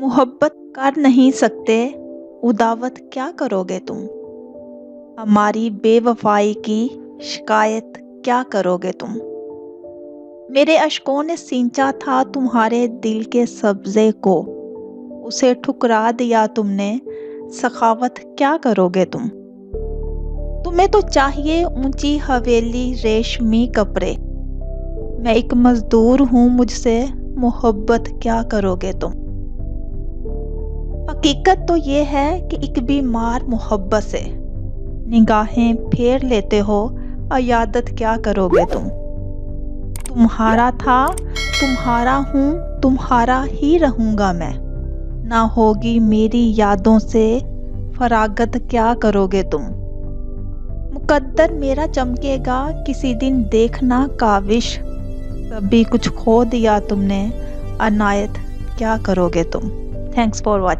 मोहब्बत कर नहीं सकते, उदावत क्या करोगे तुम? हमारी बेवफाई की शिकायत क्या करोगे तुम? मेरे अश्कों ने सींचा था तुम्हारे दिल के सब्ज़े को, उसे ठुकरा दिया तुमने, सखावत क्या करोगे तुम? तुम्हें तो चाहिए ऊंची हवेली रेशमी कपड़े, मैं एक मजदूर हूँ, मुझसे मोहब्बत क्या करोगे तुम? हकीकत तो ये है कि एक बीमार मोहब्बत से निगाहें फेर लेते हो, अयादत क्या करोगे तुम? तुम्हारा था, तुम्हारा हूँ, तुम्हारा ही रहूँगा मैं, ना होगी मेरी यादों से फरागत क्या करोगे तुम? मुकद्दर मेरा चमकेगा किसी दिन देखना काविश, कभी कुछ खो दिया तुमने, अनायत क्या करोगे तुम? Thanks for watching.